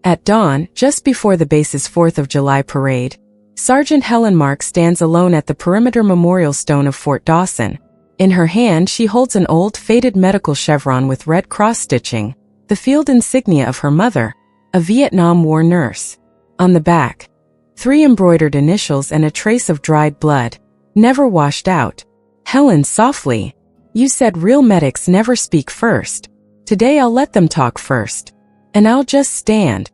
At dawn, just before the base's 4th of July parade, Sergeant Helen Marks stands alone at the perimeter memorial stone of Fort Dawson. In her hand she holds an old, faded medical chevron with red cross stitching, the field insignia of her mother, a Vietnam War nurse. On the back, 3 embroidered initials and a trace of dried blood, never washed out. Helen, softly. You said real medics never speak first. Today I'll let them talk first. And I'll just stand.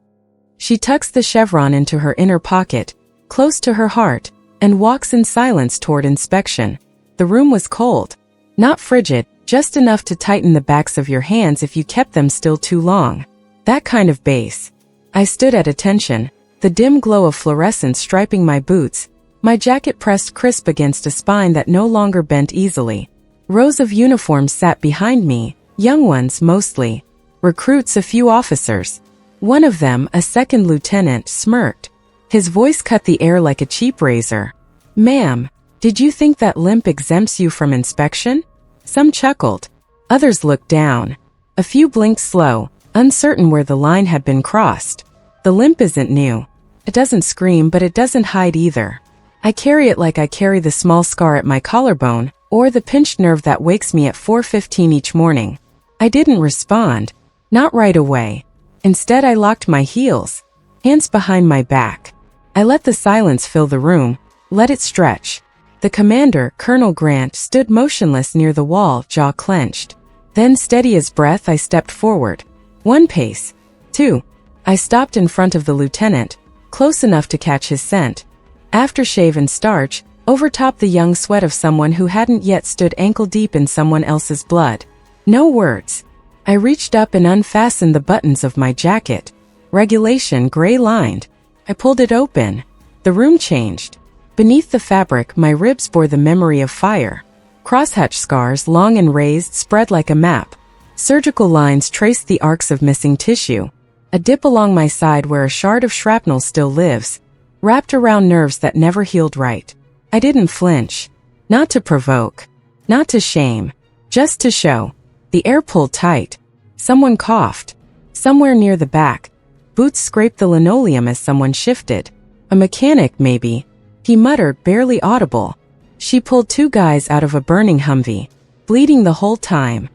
She tucks the chevron into her inner pocket, close to her heart, and walks in silence toward inspection. The room was cold. Not frigid, just enough to tighten the backs of your hands if you kept them still too long. That kind of base. I stood at attention, the dim glow of fluorescence striping my boots, my jacket pressed crisp against a spine that no longer bent easily. Rows of uniforms sat behind me, young ones mostly. Recruits, a few officers. One of them, a second lieutenant, smirked. His voice cut the air like a cheap razor. Ma'am, did you think that Limp exempts you from inspection? Some chuckled. Others looked down. A few blinked slow, uncertain where the line had been crossed. The Limp isn't new. It doesn't scream, but it doesn't hide either. I carry it like I carry the small scar at my collarbone, or the pinched nerve that wakes me at 4:15 each morning. I didn't respond. Not right away. Instead I locked my heels, hands behind my back. I let the silence fill the room, let it stretch. The commander, Colonel Grant, stood motionless near the wall, jaw clenched. Then, steady as breath, I stepped forward. 1 pace. 2. I stopped in front of the lieutenant, close enough to catch his scent. Aftershave and starch, overtopped the young sweat of someone who hadn't yet stood ankle-deep in someone else's blood. No words. I reached up and unfastened the buttons of my jacket. Regulation, gray-lined. I pulled it open. The room changed. Beneath the fabric, my ribs bore the memory of fire. Crosshatch scars, long and raised, spread like a map. Surgical lines traced the arcs of missing tissue. A dip along my side where a shard of shrapnel still lives, wrapped around nerves that never healed right. I didn't flinch. Not to provoke. Not to shame. Just to show. The air pulled tight. Someone coughed. Somewhere near the back. Boots scraped the linoleum as someone shifted. A mechanic, maybe. He muttered, barely audible. She pulled 2 guys out of a burning Humvee, bleeding the whole time.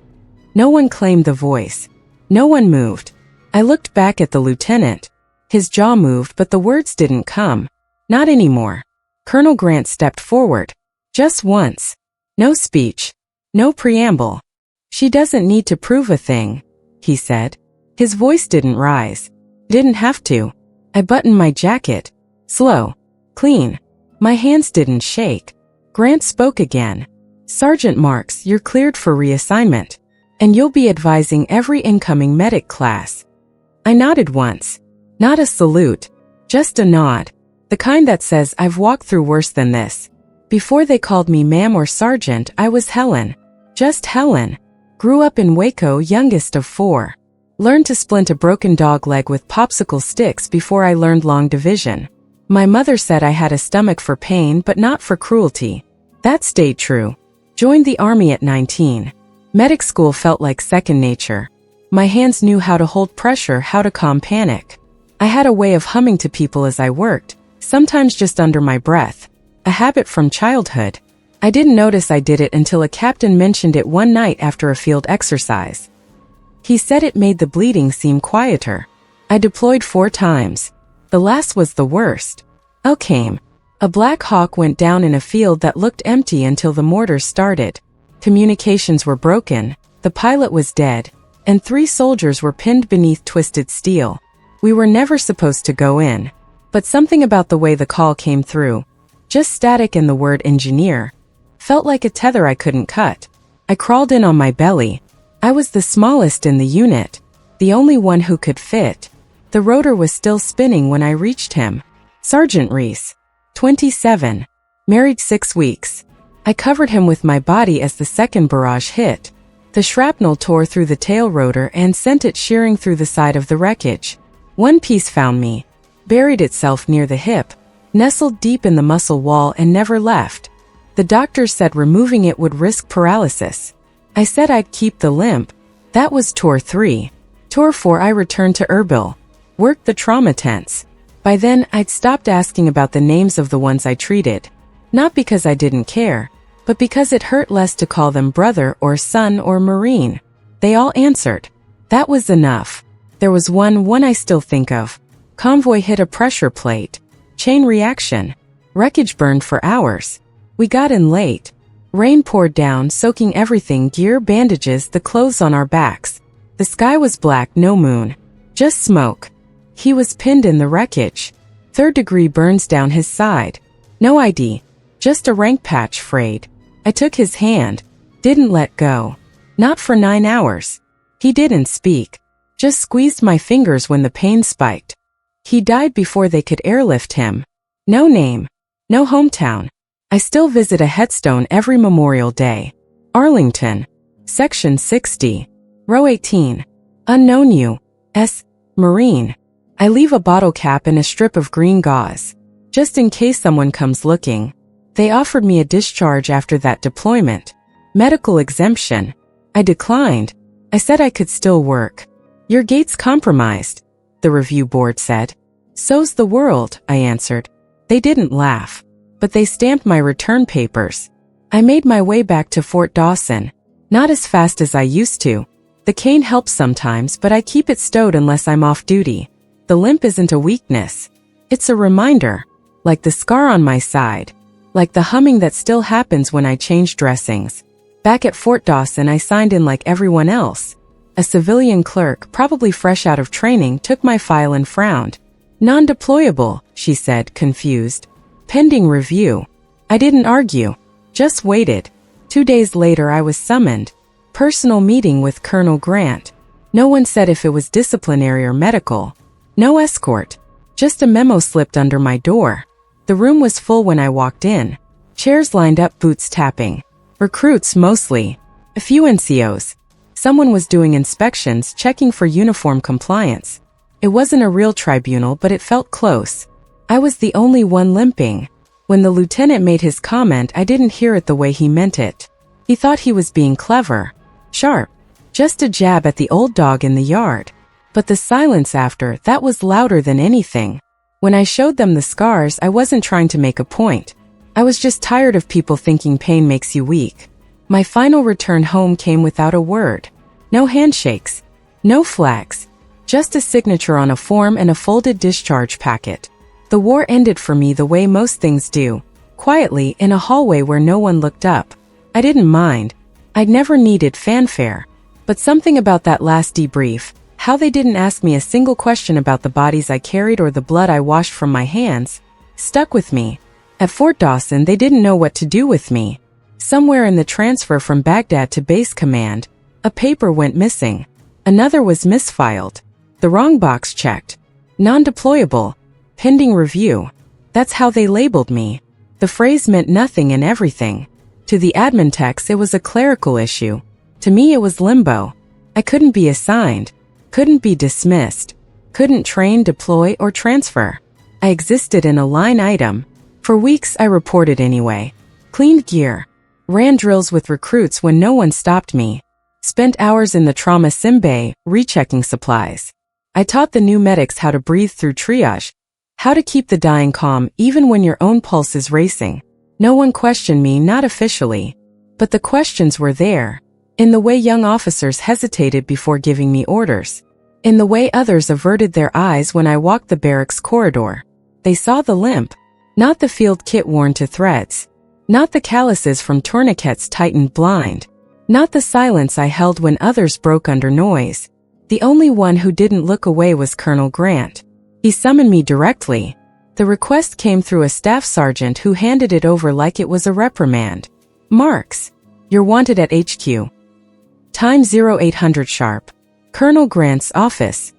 No one claimed the voice. No one moved. I looked back at the lieutenant. His jaw moved, but the words didn't come. Not anymore. Colonel Grant stepped forward. Just once. No speech. No preamble. She doesn't need to prove a thing, he said. His voice didn't rise. Didn't have to. I buttoned my jacket. Slow. Clean. My hands didn't shake. Grant spoke again. Sergeant Marks, you're cleared for reassignment. And you'll be advising every incoming medic class. I nodded once. Not a salute. Just a nod. The kind that says I've walked through worse than this. Before they called me ma'am or sergeant, I was Helen. Just Helen. Grew up in Waco, youngest of 4. Learned to splint a broken dog leg with popsicle sticks before I learned long division. My mother said I had a stomach for pain but not for cruelty. That stayed true. Joined the army at 19. Medic school felt like second nature. My hands knew how to hold pressure, how to calm panic. I had a way of humming to people as I worked, sometimes just under my breath. A habit from childhood. I didn't notice I did it until a captain mentioned it one night after a field exercise. He said it made the bleeding seem quieter. I deployed 4 times. The last was the worst. Came. A Black Hawk went down in a field that looked empty until the mortars started. Communications were broken, the pilot was dead, and 3 soldiers were pinned beneath twisted steel. We were never supposed to go in. But something about the way the call came through, just static and the word engineer, felt like a tether I couldn't cut. I crawled in on my belly. I was the smallest in the unit, the only one who could fit. The rotor was still spinning when I reached him. Sergeant Reese, 27, married 6 weeks. I covered him with my body as the second barrage hit. The shrapnel tore through the tail rotor and sent it shearing through the side of the wreckage. One piece found me, buried itself near the hip, nestled deep in the muscle wall and never left. The doctor said removing it would risk paralysis. I said I'd keep the limp. That was tour 3. Tour 4 I returned to Erbil, Worked the trauma tents. By then, I'd stopped asking about the names of the ones I treated. Not because I didn't care, but because it hurt less to call them brother or son or Marine. They all answered. That was enough. There was one I still think of. Convoy hit a pressure plate. Chain reaction. Wreckage burned for hours. We got in late. Rain poured down, soaking everything: gear, bandages, the clothes on our backs. The sky was black, no moon. Just smoke. He was pinned in the wreckage. 3rd degree burns down his side. No ID. Just a rank patch frayed. I took his hand. Didn't let go. Not for 9 hours. He didn't speak. Just squeezed my fingers when the pain spiked. He died before they could airlift him. No name. No hometown. I still visit a headstone every Memorial Day. Arlington. Section 60. Row 18. Unknown U.S. Marine. I leave a bottle cap and a strip of green gauze. Just in case someone comes looking. They offered me a discharge after that deployment. Medical exemption. I declined. I said I could still work. Your gate's compromised, the review board said. So's the world, I answered. They didn't laugh, but they stamped my return papers. I made my way back to Fort Dawson. Not as fast as I used to. The cane helps sometimes, but I keep it stowed unless I'm off duty. The limp isn't a weakness. It's a reminder. Like the scar on my side. Like the humming that still happens when I change dressings. Back at Fort Dawson, I signed in like everyone else. A civilian clerk, probably fresh out of training, took my file and frowned. Non-deployable, she said, confused. Pending review. I didn't argue. Just waited. 2 days later I was summoned. Personal meeting with Colonel Grant. No one said if it was disciplinary or medical. No escort. Just a memo slipped under my door. The room was full when I walked in. Chairs lined up, boots tapping. Recruits mostly. A few NCOs. Someone was doing inspections, checking for uniform compliance. It wasn't a real tribunal, but it felt close. I was the only one limping. When the lieutenant made his comment, I didn't hear it the way he meant it. He thought he was being clever. Sharp. Just a jab at the old dog in the yard. But the silence after that was louder than anything. When I showed them the scars, I wasn't trying to make a point. I was just tired of people thinking pain makes you weak. My final return home came without a word. No handshakes. No flags. Just a signature on a form and a folded discharge packet. The war ended for me the way most things do. Quietly, in a hallway where no one looked up. I didn't mind. I'd never needed fanfare. But something about that last debrief, how they didn't ask me a single question about the bodies I carried or the blood I washed from my hands, stuck with me. At Fort Dawson, they didn't know what to do with me. Somewhere in the transfer from Baghdad to base command, a paper went missing. Another was misfiled. The wrong box checked. Non-deployable. Pending review. That's how they labeled me. The phrase meant nothing and everything. To the admin techs, it was a clerical issue. To me, it was limbo. I couldn't be assigned. Couldn't be dismissed. Couldn't train, deploy, or transfer. I existed in a line item. For weeks, I reported anyway. Cleaned gear. Ran drills with recruits when no one stopped me. Spent hours in the trauma sim bay, rechecking supplies. I taught the new medics how to breathe through triage. How to keep the dying calm even when your own pulse is racing. No one questioned me, not officially. But the questions were there. In the way young officers hesitated before giving me orders. In the way others averted their eyes when I walked the barracks corridor. They saw the limp. Not the field kit worn to threads. Not the calluses from tourniquets tightened blind. Not the silence I held when others broke under noise. The only one who didn't look away was Colonel Grant. He summoned me directly. The request came through a staff sergeant who handed it over like it was a reprimand. Marks. You're wanted at HQ. Time 0800 sharp. Colonel Grant's office.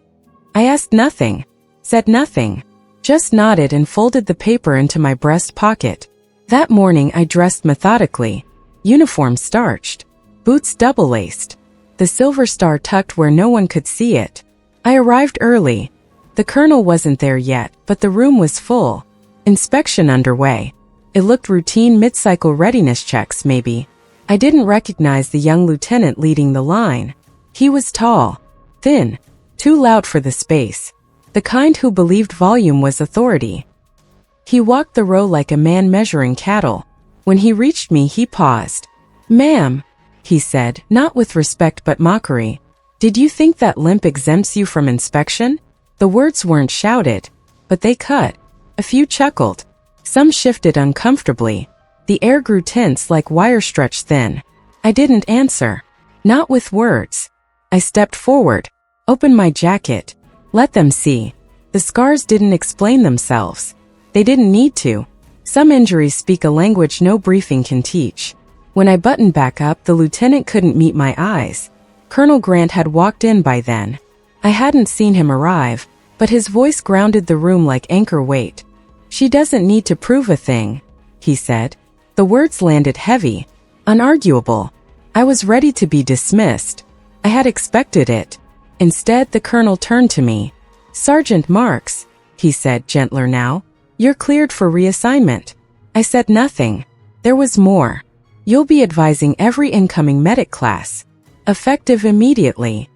I asked nothing. Said nothing. Just nodded and folded the paper into my breast pocket. That morning I dressed methodically. Uniform starched. Boots double-laced. The silver star tucked where no one could see it. I arrived early. The colonel wasn't there yet, but the room was full. Inspection underway. It looked routine, mid-cycle readiness checks, maybe. I didn't recognize the young lieutenant leading the line. He was tall. Thin. Too loud for the space. The kind who believed volume was authority. He walked the row like a man measuring cattle. When he reached me, he paused. "Ma'am," he said, not with respect but mockery. "Did you think that Limp exempts you from inspection?" The words weren't shouted, but they cut. A few chuckled. Some shifted uncomfortably. The air grew tense like wire stretched thin. I didn't answer. Not with words. I stepped forward, opened my jacket. Let them see. The scars didn't explain themselves. They didn't need to. Some injuries speak a language no briefing can teach. When I buttoned back up, the lieutenant couldn't meet my eyes. Colonel Grant had walked in by then. I hadn't seen him arrive, but his voice grounded the room like anchor weight. "She doesn't need to prove a thing," he said. The words landed heavy, unarguable. I was ready to be dismissed. I had expected it. Instead, the colonel turned to me. "Sergeant Marks," he said, gentler now, "you're cleared for reassignment." I said nothing. There was more. "You'll be advising every incoming medic class. Effective immediately."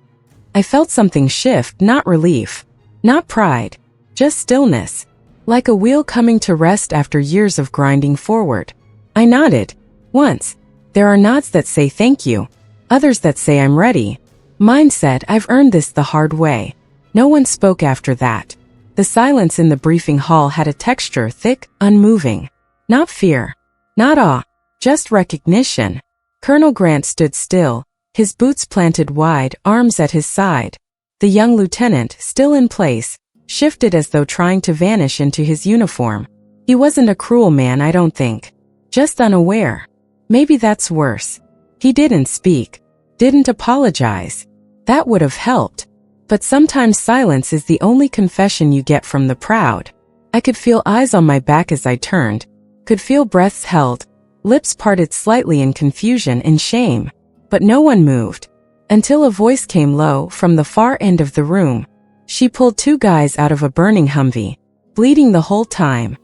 I felt something shift, not relief, not pride, just stillness, like a wheel coming to rest after years of grinding forward. I nodded. Once. There are nods that say thank you, others that say I'm ready. Mine said I've earned this the hard way. No one spoke after that. The silence in the briefing hall had a texture, thick, unmoving. Not fear, not awe, just recognition. Colonel Grant stood still, his boots planted wide, arms at his side. The young lieutenant, still in place, shifted as though trying to vanish into his uniform. He wasn't a cruel man, I don't think. Just unaware. Maybe that's worse. He didn't speak, didn't apologize. That would have helped. But sometimes silence is the only confession you get from the proud. I could feel eyes on my back as I turned, could feel breaths held, lips parted slightly in confusion and shame. But no one moved. Until a voice came low from the far end of the room. She pulled two guys out of a burning Humvee, bleeding the whole time.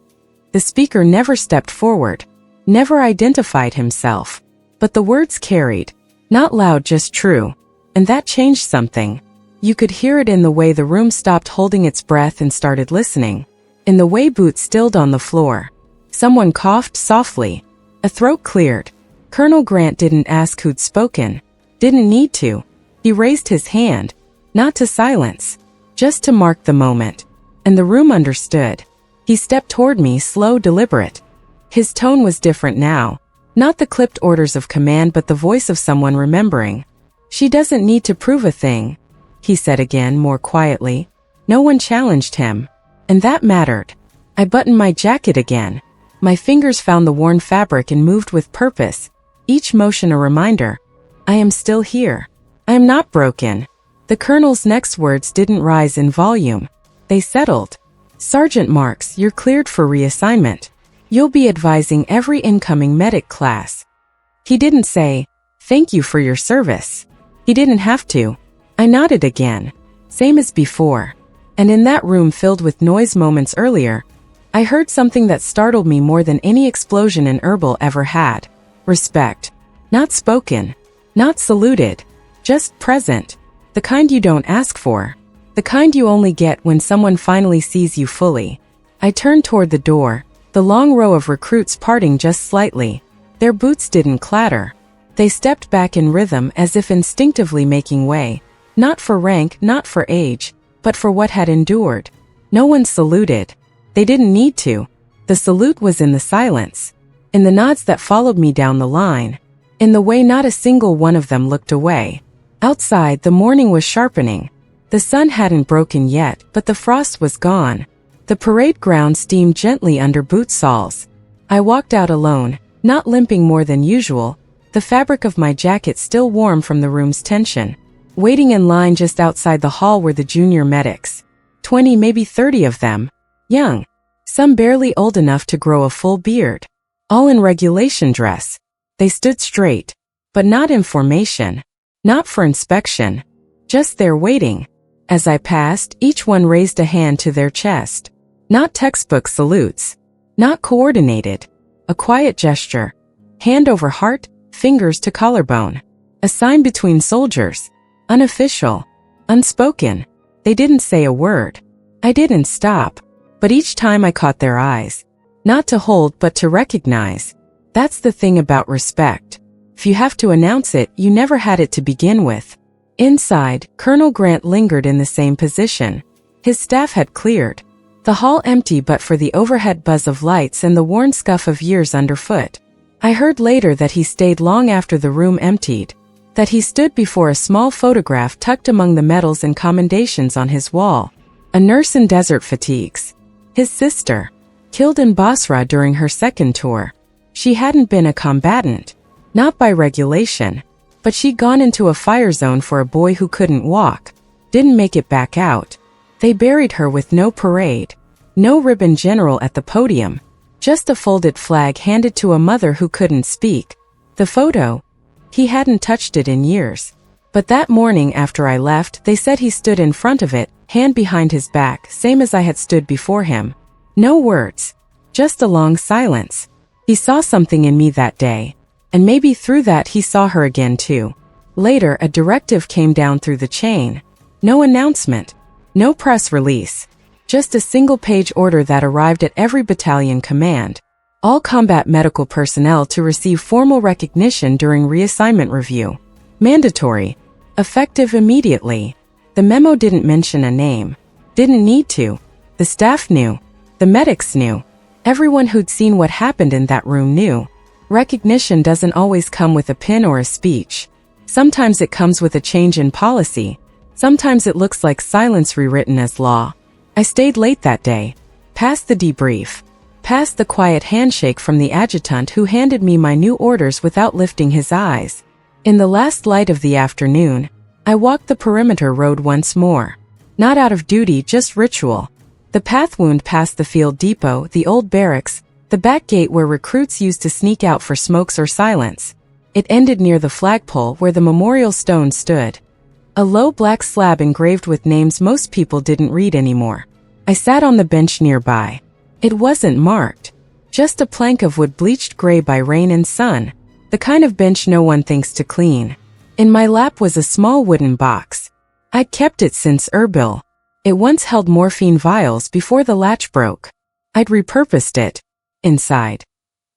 The speaker never stepped forward, never identified himself. But the words carried. Not loud, just true. And that changed something. You could hear it in the way the room stopped holding its breath and started listening. In the way boots stilled on the floor. Someone coughed softly. A throat cleared. Colonel Grant didn't ask who'd spoken. Didn't need to. He raised his hand. Not to silence. Just to mark the moment. And the room understood. He stepped toward me, slow, deliberate. His tone was different now. Not the clipped orders of command, but the voice of someone remembering. "She doesn't need to prove a thing," he said again, more quietly. No one challenged him. And that mattered. I buttoned my jacket again. My fingers found the worn fabric and moved with purpose. Each motion a reminder. I am still here. I am not broken. The colonel's next words didn't rise in volume. They settled. "Sergeant Marks, you're cleared for reassignment. You'll be advising every incoming medic class." He didn't say, "Thank you for your service." He didn't have to. I nodded again. Same as before. And in that room filled with noise moments earlier, I heard something that startled me more than any explosion in herbal ever had. Respect. Not spoken. Not saluted. Just present. The kind you don't ask for. The kind you only get when someone finally sees you fully. I turned toward the door, the long row of recruits parting just slightly. Their boots didn't clatter. They stepped back in rhythm as if instinctively making way. Not for rank, not for age, but for what had endured. No one saluted. They didn't need to. The salute was in the silence. In the nods that followed me down the line. In the way not a single one of them looked away. Outside, the morning was sharpening. The sun hadn't broken yet, but the frost was gone. The parade ground steamed gently under boot soles. I walked out alone, not limping more than usual, the fabric of my jacket still warm from the room's tension. Waiting in line just outside the hall were the junior medics. 20, maybe 30 of them. Young. Some barely old enough to grow a full beard. All in regulation dress. They stood straight. But not in formation. Not for inspection. Just there waiting. As I passed, each one raised a hand to their chest. Not textbook salutes. Not coordinated. A quiet gesture. Hand over heart, fingers to collarbone. A sign between soldiers. Unofficial. Unspoken. They didn't say a word. I didn't stop, but each time I caught their eyes. Not to hold but to recognize. That's the thing about respect. If you have to announce it, you never had it to begin with. Inside, Colonel Grant lingered in the same position. His staff had cleared. The hall empty but for the overhead buzz of lights and the worn scuff of years underfoot. I heard later that he stayed long after the room emptied. That he stood before a small photograph tucked among the medals and commendations on his wall. A nurse in desert fatigues. His sister. Killed in Basra during her second tour. She hadn't been a combatant. Not by regulation. But she'd gone into a fire zone for a boy who couldn't walk. Didn't make it back out. They buried her with no parade. No ribbon general at the podium. Just a folded flag handed to a mother who couldn't speak. The photo? He hadn't touched it in years. But that morning after I left, they said he stood in front of it, hand behind his back, same as I had stood before him. No words. Just a long silence. He saw something in me that day. And maybe through that he saw her again too. Later, a directive came down through the chain. No announcement. No press release. Just a single-page order that arrived at every battalion command. All combat medical personnel to receive formal recognition during reassignment review. Mandatory. Effective immediately. The memo didn't mention a name. Didn't need to. The staff knew. The medics knew. Everyone who'd seen what happened in that room knew. Recognition doesn't always come with a pin or a speech. Sometimes it comes with a change in policy. Sometimes it looks like silence rewritten as law. I stayed late that day. Past the debrief. Past the quiet handshake from the adjutant who handed me my new orders without lifting his eyes. In the last light of the afternoon, I walked the perimeter road once more. Not out of duty, just ritual. The path wound past the field depot, the old barracks, the back gate where recruits used to sneak out for smokes or silence. It ended near the flagpole where the memorial stone stood. A low black slab engraved with names most people didn't read anymore. I sat on the bench nearby. It wasn't marked. Just a plank of wood bleached gray by rain and sun. The kind of bench no one thinks to clean. In my lap was a small wooden box. I'd kept it since Erbil. It once held morphine vials before the latch broke. I'd repurposed it. Inside.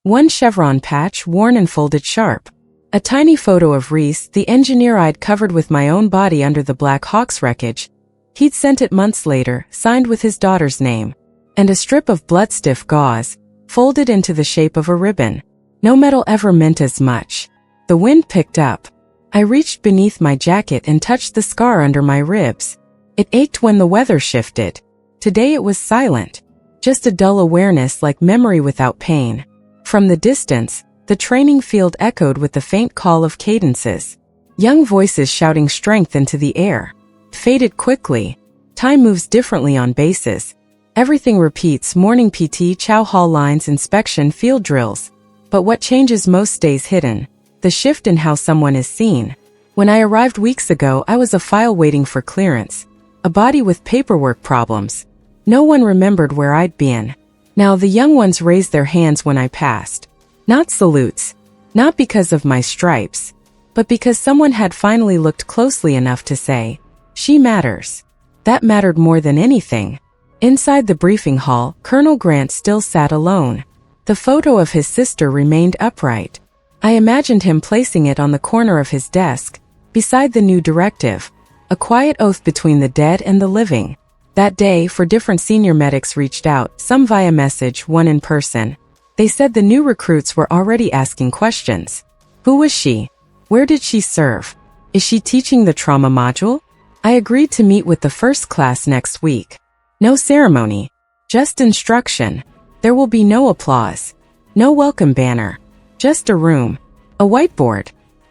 One chevron patch worn and folded sharp. A tiny photo of Reese, the engineer I'd covered with my own body under the Black Hawk's wreckage. He'd sent it months later, signed with his daughter's name. And a strip of blood-stiff gauze, folded into the shape of a ribbon. No metal ever meant as much. The wind picked up. I reached beneath my jacket and touched the scar under my ribs. It ached when the weather shifted. Today it was silent. Just a dull awareness like memory without pain. From the distance, the training field echoed with the faint call of cadences. Young voices shouting strength into the air. Faded quickly. Time moves differently on bases. Everything repeats: morning PT, chow hall lines, inspection, field drills. But what changes most stays hidden. The shift in how someone is seen. When I arrived weeks ago, I was a file waiting for clearance. A body with paperwork problems. No one remembered where I'd been. Now the young ones raised their hands when I passed. Not salutes. Not because of my stripes. But because someone had finally looked closely enough to say, "She matters." That mattered more than anything. Inside the briefing hall, Colonel Grant still sat alone. The photo of his sister remained upright. I imagined him placing it on the corner of his desk, beside the new directive. A quiet oath between the dead and the living. That day, different senior medics reached out, some via message, one in person. They said the new recruits were already asking questions. Who was she? Where did she serve? Is she teaching the trauma module? I agreed to meet with the first class next week. No ceremony. Just instruction. There will be no applause. No welcome banner. Just a room. A whiteboard.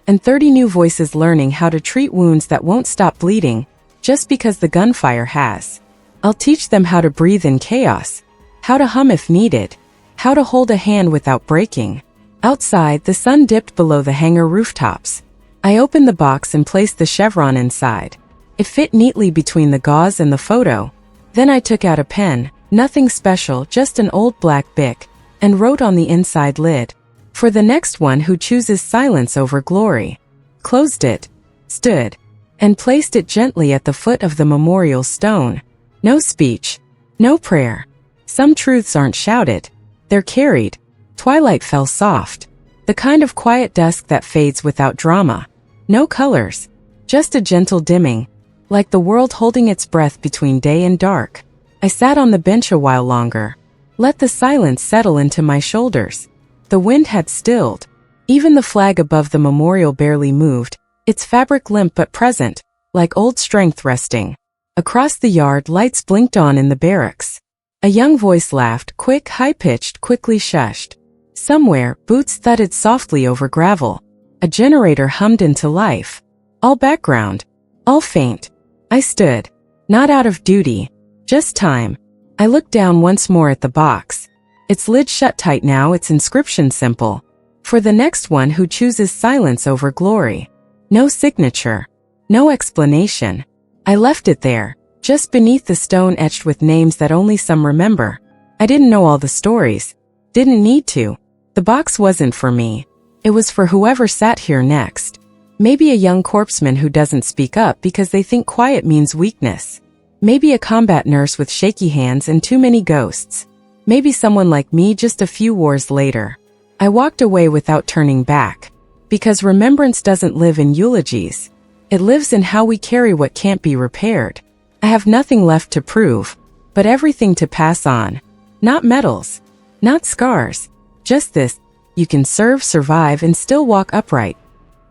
And 30 new voices learning how to treat wounds that won't stop bleeding, just because the gunfire has. I'll teach them how to breathe in chaos. How to hum if needed. How to hold a hand without breaking. Outside, the sun dipped below the hangar rooftops. I opened the box and placed the chevron inside. It fit neatly between the gauze and the photo. Then I took out a pen, nothing special, just an old black Bic, and wrote on the inside lid, "For the next one who chooses silence over glory." Closed it, stood, and placed it gently at the foot of the memorial stone. No speech, No prayer. Some truths aren't shouted. They're carried. Twilight fell soft. The kind of quiet dusk that fades without drama. No colors. Just a gentle dimming. Like the world holding its breath between day and dark. I sat on the bench a while longer. Let the silence settle into my shoulders. The wind had stilled. Even the flag above the memorial barely moved, its fabric limp but present, like old strength resting. Across the yard, lights blinked on in the barracks. A young voice laughed, quick, high-pitched, quickly shushed. Somewhere, boots thudded softly over gravel. A generator hummed into life. All background. All faint. I stood. Not out of duty. Just time. I looked down once more at the box. Its lid shut tight now, its inscription simple. For the next one who chooses silence over glory. No signature. No explanation. I left it there, just beneath the stone etched with names that only some remember. I didn't know all the stories. Didn't need to. The box wasn't for me. It was for whoever sat here next. Maybe a young corpsman who doesn't speak up because they think quiet means weakness. Maybe a combat nurse with shaky hands and too many ghosts. Maybe someone like me just a few wars later. I walked away without turning back. Because remembrance doesn't live in eulogies. It lives in how we carry what can't be repaired. I have nothing left to prove, but everything to pass on. Not medals. Not scars. Just this: you can serve, survive, and still walk upright.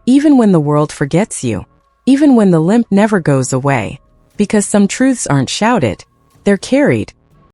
Even when the world forgets you. Even when the limp never goes away. Because some truths aren't shouted. They're carried.